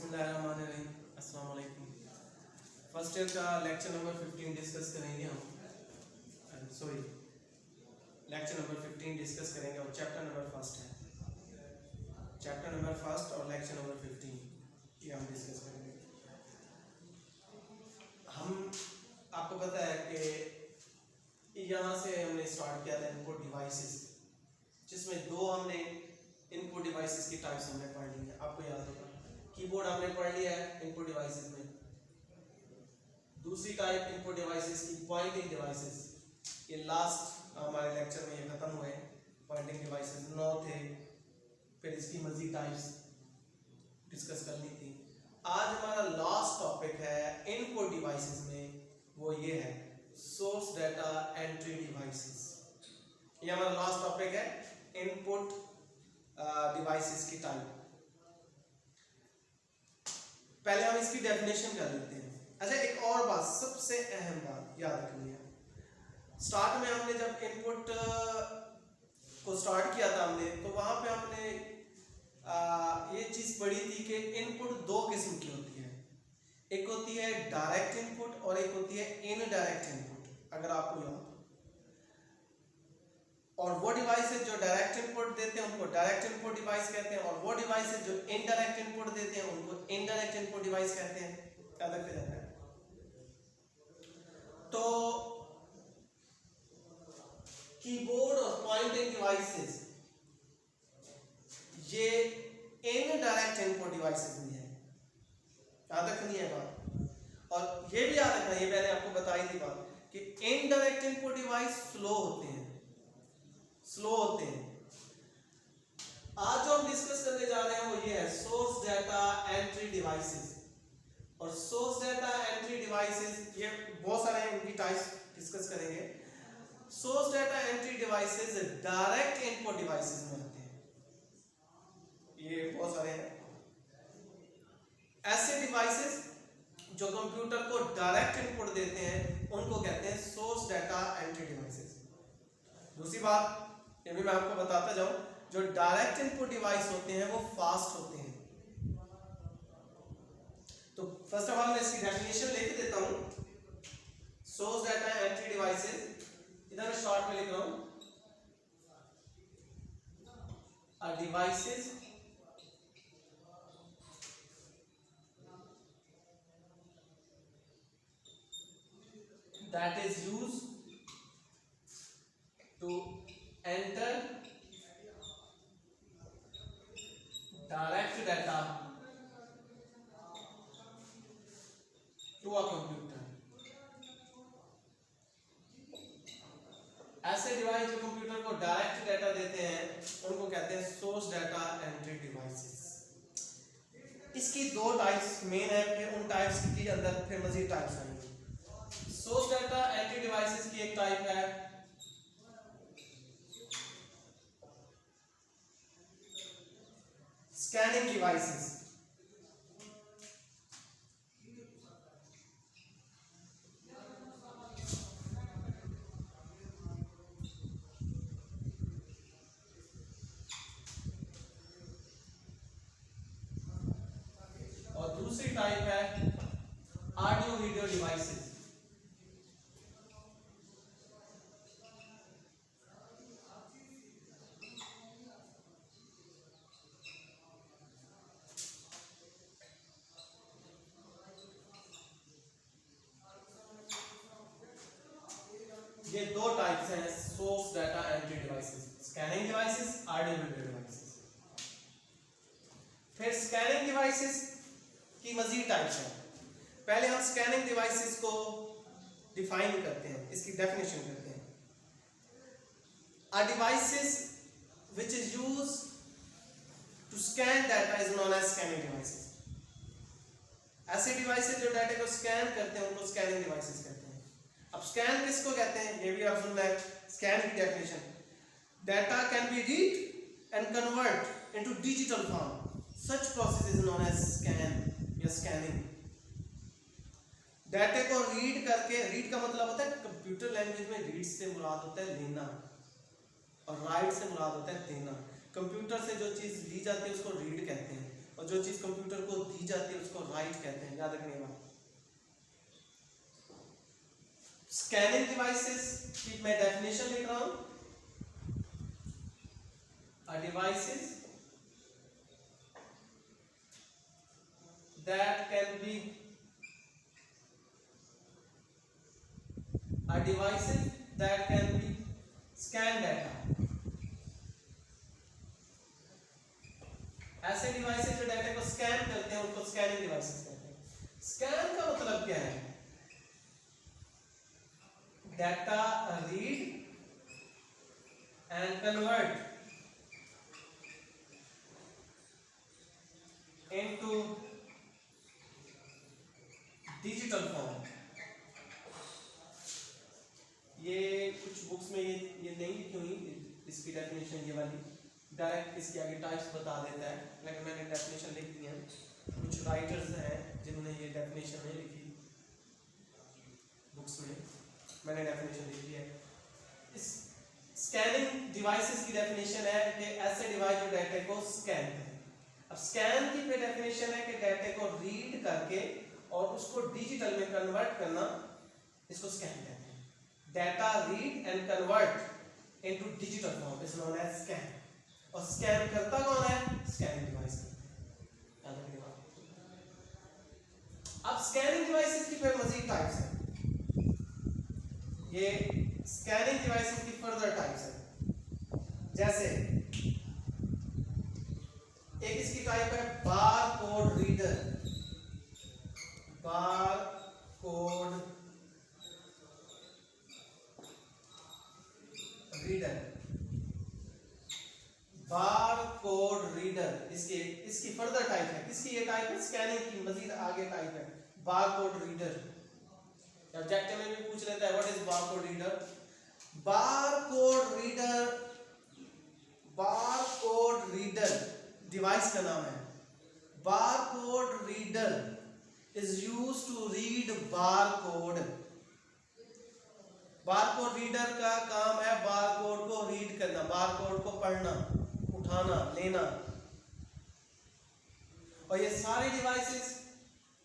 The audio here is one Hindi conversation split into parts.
बिस्मिल्लाहिर्रहमानिर्रहीम। अस्सलाम वालेकुम। फर्स्ट ईयर का लेक्चर नंबर 15 डिस्कस करेंगे हम। लेक्चर नंबर 15 डिस्कस करेंगे और चैप्टर नंबर फर्स्ट है। चैप्टर नंबर फर्स्ट और लेक्चर नंबर 15 ये हम डिस्कस करेंगे। हम आपको पता है कि यहाँ से हमने स्टार्ट किया था इनपुट डिवाइसेस, जिसमें दो हमने इनपुट डिवाइसेस की टाइप्स हमने पढ़ ली है। आपको याद होगा कीबोर्ड हमने पढ़ लिया है इनपुट डिवाइसेस में। दूसरी टाइप इनपुट डिवाइसेस की पॉइंटिंग डिवाइसेस, ये लास्ट हमारे लेक्चर में ये खत्म हुए। पॉइंटिंग डिवाइसेस 9 थे, फिर इसकी मजीद टाइप्स डिस्कस करनी थी। आज हमारा लास्ट टॉपिक है इनपुट डिवाइसेस में, वो ये है सोर्स डाटा एंट्री डिवाइसेस। ये हमारा लास्ट टॉपिक है इनपुट डिवाइसेस की टाइप। पहले हम इसकी डेफिनेशन कर लेते हैं। अच्छा, एक और बात, सबसे अहम बात याद रखनी है। स्टार्ट में हमने जब इनपुट को स्टार्ट किया था हमने, तो वहां पे हमने ये चीज पढ़ी थी कि इनपुट दो किस्म की होती है। एक होती है डायरेक्ट इनपुट और एक होती है इनडायरेक्ट इनपुट, अगर आपको याद हो। और वो डिवाइसेस जो डायरेक्ट इनपुट देते हैं उनको डायरेक्ट इनपुट डिवाइस कहते हैं, और वो डिवाइसेस जो इनडायरेक्ट इनपुट देते हैं उनको इनडायरेक्ट इनपुट डिवाइस कहते हैं। याद रखते जाता है। तो कीबोर्ड और पॉइंटिंग डिवाइसेस ये इनडायरेक्ट इनपुट डिवाइसेस भी है। याद रखनी है बात। और ये भी याद रखना, ये मैंने आपको बताई थी बात कि इनडायरेक्ट इनपुट डिवाइस स्लो होते हैं। आज जो हम डिस्कस करने जा रहे हैं वो ये है सोर्स डाटा एंट्री डिवाइसेस। और सोर्स डाटा एंट्री डिवाइसेस ये बहुत सारे इनकी टाइप्स डिस्कस करेंगे। Source data entry devices direct input devices में आते हैं। ये बहुत सारे हैं ऐसे डिवाइसेस जो कंप्यूटर को डायरेक्ट इनपुट देते हैं, उनको कहते हैं सोर्स डाटा एंट्री डिवाइसेस। दूसरी बात ये भी मैं आपको बताता जाऊं, जो डायरेक्ट इनपुट डिवाइस होते हैं वो फास्ट होते हैं। तो फर्स्ट ऑफ ऑल मैं इसकी डेफिनेशन लिख देता हूं। सोर्स डाटा एंट्री डिवाइसेस, इधर मैं शॉर्ट में लिख रहा हूं, are devices that is used to enter direct data to a computer। ऐसे डिवाइस जो कंप्यूटर को डायरेक्ट डाटा देते हैं उनको कहते हैं सोर्स डाटा एंट्री डिवाइसेस। इसकी दो टाइप्स मेन है, फिर उन टाइप्स के अंदर फिर मजीद टाइप्स आएंगे। सोर्स डाटा एंट्री डिवाइसेस की एक टाइप है स्कैनिंग डिवाइसेस। और दूसरी टाइप है ऑडियो वीडियो डिवाइसेस। ये दो टाइप्स हैं source data entry devices, scanning devices, audio video devices. फिर स्कैनिंग डिवाइसेस की मजीद टाइप्स हैं। पहले हम स्कैनिंग डिवाइसेस को डिफाइन करते हैं, इसकी डेफिनेशन करते हैं। Uh devices which is used to scan data is known as scanning devices. ऐसे डिवाइसेस जो डाटा को स्कैन करते हैं उनको स्कैनिंग डिवाइसेस कहते हैं। अब स्कैन किसको कहते हैं ये भी आप सुनना है। स्कैन की definition, data can be read and convert into digital form, such process is known as scan या स्कैनिंग। डाटा को रीड करके, रीड का मतलब होता है कंप्यूटर लैंग्वेज में रीड से मुराद होता है लेना और राइट से मुराद होता है देना। कंप्यूटर से जो चीज ली जाती है उसको रीड कहते हैं, और और जो चीज कंप्यूटर को दी जाती है उसको राइट कहते हैं, याद रखने वाला। स्कैनिंग डिवाइसेस की मैं डेफिनेशन लिख रहा हूं, devices that can be devices that can be scan data, ऐसे डिवाइसेस जो डाटा को स्कैन करते हैं उनको स्कैनिंग डिवाइसेस कहते हैं। स्कैन का मतलब क्या है? Data read and convert into digital form. ये कुछ बुक्स में ये नहीं लिखी हुई इसकी डेफिनेशन, ये वाली डायरेक्ट इसके आगे टाइप्स बता देता है, लेकिन मैंने डेफिनेशन लिख दी है। कुछ राइटर्स हैं जिन्होंने ये डेफिनेशन नहीं लिखी बुक्स में, मैंने डेफिनेशन लिख दी है। इस स्कैनिंग डिवाइसेस की डेफिनेशन है कि ऐसे डिवाइस जो डाटा को स्कैन करें। अब स्कैन की फिर डेफिनेशन है कि डाटा को रीड करके और उसको डिजिटल में कन्वर्ट करना, इसको स्कैन कहते हैं। Data read and convert into digital form is known as scan. और स्कैन करता कौन है? स्कैनिंग डिवाइस करते हैं। अब स्कैनिंग डिवाइसेस की फिर मजीद टाइप्स हैं। ये स्कैनिंग डिवाइसेस की फर्दर टाइप्स हैं। जैसे एक इसकी टाइप है bar code reader. Bar code reader, bar code reader इसकी फर्दर टाइप है। इसकी ये टाइप है स्कैनिंग की मजीद आगे टाइप है बार कोड रीडर। ऑब्जेक्टिव में भी पूछ लेता है what is bar code reader. Bar code reader device का नाम है। Bar code reader is used to read bar code. Bar code reader का काम है बार कोड को रीड करना, बार कोड को पढ़ना, उठाना, लेना। और ये सारे डिवाइसेस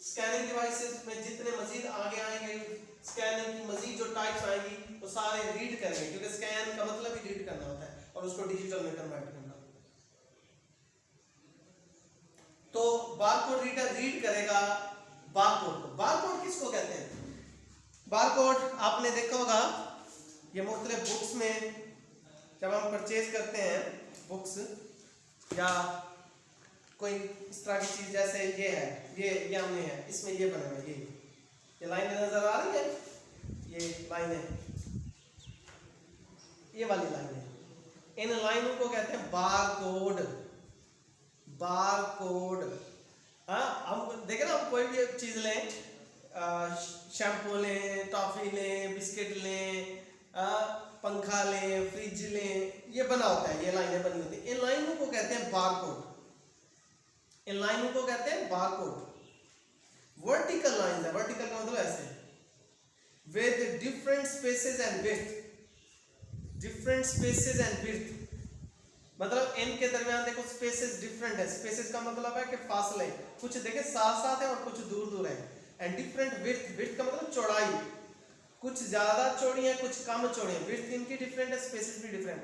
स्कैनिंग डिवाइसेस में जितने मजीद आगे आएंगे, स्कैनिंग की मजीद जो टाइप्स आएंगी वो सारे रीड करेंगे, क्योंकि स्कैन का मतलब ही रीड करना होता है और उसको डिजिटल में कन्वर्ट करना। तो बारकोड रीडर रीड करेगा बारकोड को। बारकोड किसको कहते हैं? बारकोड आपने देखा होगा, ये मुख्तलिफ बुक्स में जब हम परचेज करते हैं बुक्स या कोई इस तरह की चीज, जैसे ये है, ये हमने है, इसमें ये बना हुआ है, ये लाइनें नजर आ रही है, ये लाइनें, ये वाली लाइनें, इन लाइनों को कहते हैं बारकोड। बारकोड। हाँ, हम देखें ना, हम कोई भी चीज लें, शैम्पू लें, टॉफी लें, बिस्किट लें, पंखा लें, फ्रिज लें, ये बना होता है, ये लाइनें बनी होती हैं। इन लाइनों को कहते हैं बारकोड। इन लाइनों को कहते हैं बारकोड। वर्टिकल लाइन है, वर्टिकल का मतलब ऐसे with different spaces and width. Different spaces and width मतलब इनके दरमियान देखो स्पेसेस डिफरेंट है। स्पेसेस का मतलब है कि फासले, कुछ देखे साथ साथ है और कुछ दूर दूर है। एंड डिफरेंट विड्थ, विड्थ का मतलब चौड़ाई, कुछ ज्यादा चौड़ी है, कुछ कम चौड़ी है। विड्थ इनकी डिफरेंट है, स्पेसेस भी डिफरेंट।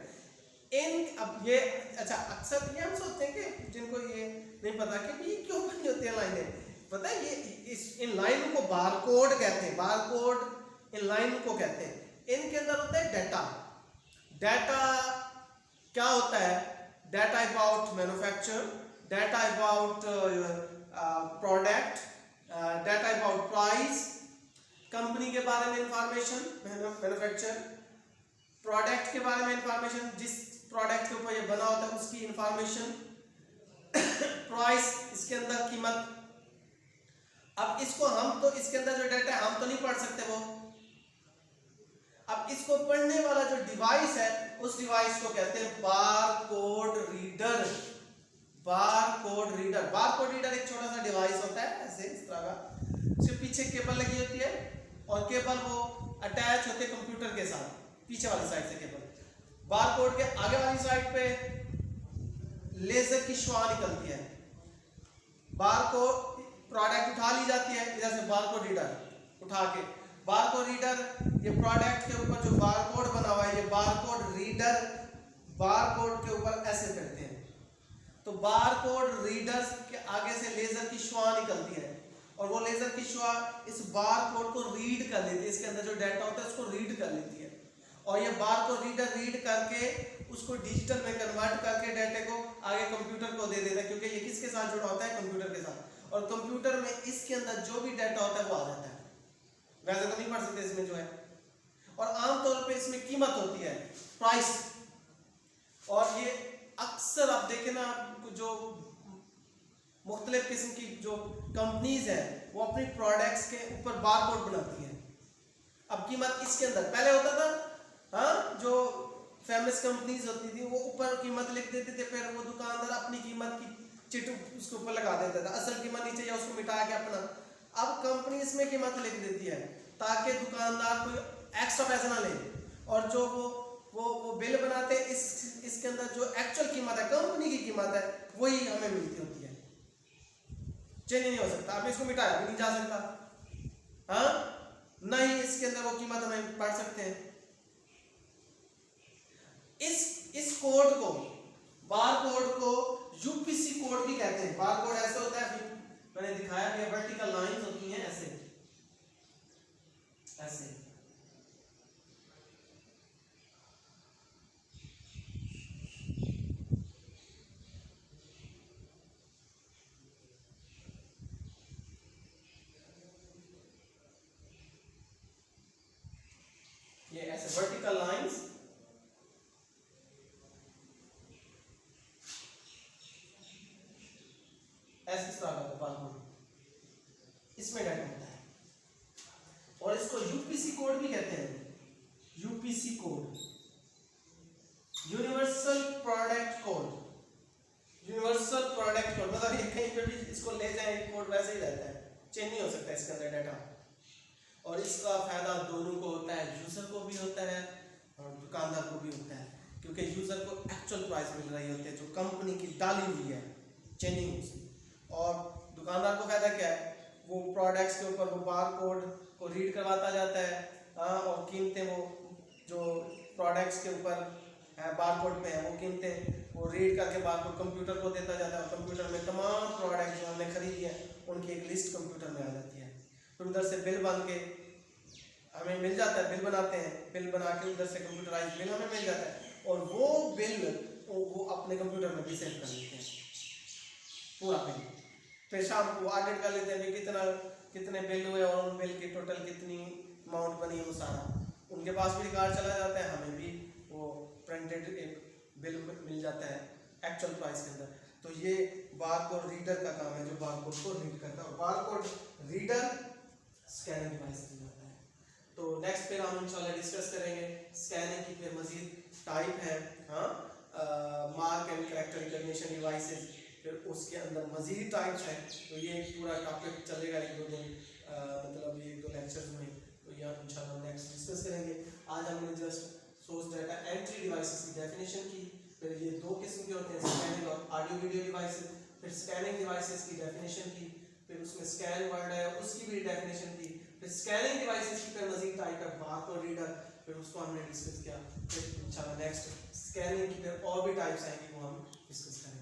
इन अब ये अच्छा, अक्सर ये हम सोचते हैं कि जिनको ये नहीं पता कि ये क्यों बनी होती है लाइनें, पता है ये इन लाइनों को बारकोड कहते हैं। बारकोड इन लाइनों को कहते हैं। इनके अंदर होता है डाटा। डाटा क्या होता है? Data about manufacture, data about product, data about price, company के बारे में इंफॉर्मेशन, मैन्युफैक्चर, प्रोडक्ट के बारे में इंफॉर्मेशन, जिस प्रोडक्ट के ऊपर ये बना होता है उसकी इंफॉर्मेशन, प्राइस, इसके अंदर कीमत। अब इसको हम तो इसके अंदर जो डाटा है हम तो नहीं पढ़ सकते वो, अब इसको पढ़ने वाला जो डिवाइस है उस डिवाइस को कहते हैं barcode reader. Barcode reader, barcode reader एक छोटा सा डिवाइस होता है ऐसे इस तरह का, उसके पीछे केबल लगी होती है और केबल वो अटैच होते हैं कंप्यूटर के साथ, पीछे वाली साइड से केबल। बारकोड के आगे वाली साइड पे लेजर की शुआ निकलती है। बारकोड प्रोडक्ट उठा ली जाती है इधर से बारकोड रीडर उठा के, बारकोड रीडर ये प्रोडक्ट के ऊपर जो बारकोड बना हुआ है ये बारकोड रीडर बारकोड के ऊपर ऐसे करते हैं, तो बारकोड रीडर के आगे से लेजर की शुआ निकलती है और वो लेजर की शुआ इस बारकोड को रीड कर लेती है, इसके अंदर जो डाटा होता है उसको रीड कर लेती है और ये बारकोड रीडर रीड करके उसको डिजिटल में कन्वर्ट करके डाटे को आगे कंप्यूटर को दे देता है, क्योंकि ये किसके साथ जुड़ा होता है, कंप्यूटर के साथ, और कंप्यूटर में इसके अंदर जो भी डाटा होता है वो आ जाता है। वैसे तो नहीं पढ़ सकते इसमें जो है, और आमतौर पे इसमें कीमत होती है प्राइस, और ये अक्सर आप देखें ना जो मुख्तलिफ किस्म की जो कंपनीज है वो अपनी प्रोडक्ट्स के ऊपर बारकोड बनाती है। अब कीमत इसके अंदर पहले होता था हाँ, जो फेमस कंपनीज होती थी वो ऊपर कीमत लिख देते थे, फिर वो दुकानदार अपनी कीमत की चिट उसके ऊपर लगा देता था, असल कीमत नीचे या उसको मिटा के अपना, अब कंपनी इसमें कीमत लिख देती है ताकि दुकानदार कोई एक्स्ट्रा पैसा ना ले, और जो वो बिल बनाते हैं इसके अंदर जो एक्चुअल कीमत है कंपनी की कीमत है वही हमें मिलती होती है, चेंज नहीं हो सकता, आप इसको मिटाया भी नहीं जा सकता हाँ, नहीं इसके अंदर वो कीमत हमें पढ़ सकते हैं। इस कोड को बार कोड को यूपीसी कोड भी कहते हैं। बार कोड ऐसे होता है, मैंने दिखाया कि वर्टिकल लाइंस होती हैं ऐसे ऐसे, ये ऐसे वर्टिकल लाइंस ऐसे इस तरह का बारकोड इसमें डाटा होता है, और इसको यूपीसी कोड भी कहते हैं। UPC code universal product code, universal product code मतलब ये कहीं पे भी इसको ले जाए कोड वैसे ही रहता है, चेंज नहीं हो सकता इसके अंदर डाटा, और इसका फायदा दोनों को होता है, यूजर को भी होता है और दुकानदार को भी होता है, क्योंकि यूजर को एक्चुअल प्राइस मिल रही होती है जो कंपनी की डाली हुई है, चेंजिंग उसकी, और दुकानदार को फायदा क्या है, वो प्रोडक्ट्स के ऊपर वो बार कोड को रीड करवाता जाता है और कीमतें वो जो प्रोडक्ट्स के ऊपर बार कोड पे है वो कीमतें वो रीड करके बार कोड कंप्यूटर को देता जाता है, और कंप्यूटर में तमाम प्रोडक्ट जो हमने खरीदी है उनकी एक लिस्ट कंप्यूटर में आ जाती है, फिर उधर से बिल बन के हमें मिल जाता है, बिल बनाते हैं, बिल बना के उधर से कंप्यूटराइज बिल हमें मिल जाता है, और वो बिल वो अपने कंप्यूटर में भी सेव कर लेते हैं पूरा बिल, फिर शाम को ऑडिट कर लेते हैं कि कितने बिल हुए और उन बिल की टोटल कितनी अमाउंट बनी है, वो सारा उनके पास भी रिकॉर्ड चला जाता है, हमें भी वो प्रिंटेड एक बिल मिल जाता है एक्चुअल प्राइस के अंदर। तो ये बारकोड रीडर का काम है जो बारकोड को रीड करता है, और बारकोड रीडर स्कैनिंग डिवाइस में जाता है। तो नेक्स्ट फिर हम इंशाल्लाह डिस्कस करेंगे स्कैनिंग की फिर मजीद टाइप है हाँ, mark and character recognition devices, फिर उसके अंदर मजीद टाइप्स हैं, तो ये पूरा टॉपिक चलेगा एक दो दिन मतलब ये दो लेक्चर्स में, तो यहाँ इंशाल्लाह नेक्स्ट डिस्कस करेंगे। आज हमने just source data entry devices की डेफिनेशन की, फिर ये दो किस्म के होते हैं स्कैनिंग और ऑडियो वीडियो डिवाइसेस, फिर स्कैनिंग डिवाइसेस की डेफिनेशन की, फिर उसमें स्कैन वर्ड है उसकी भी डेफिनेशन की, फिर स्कैनिंग डिवाइसेस की फिर मजीद टाइप है बारकोड रीडर, फिर उसको हमने डिस्कस किया, फिर इंशाल्लाह नेक्स्ट स्कैनिंग की फिर और भी टाइप्स आएंगी वो हम डिस्कस करेंगे।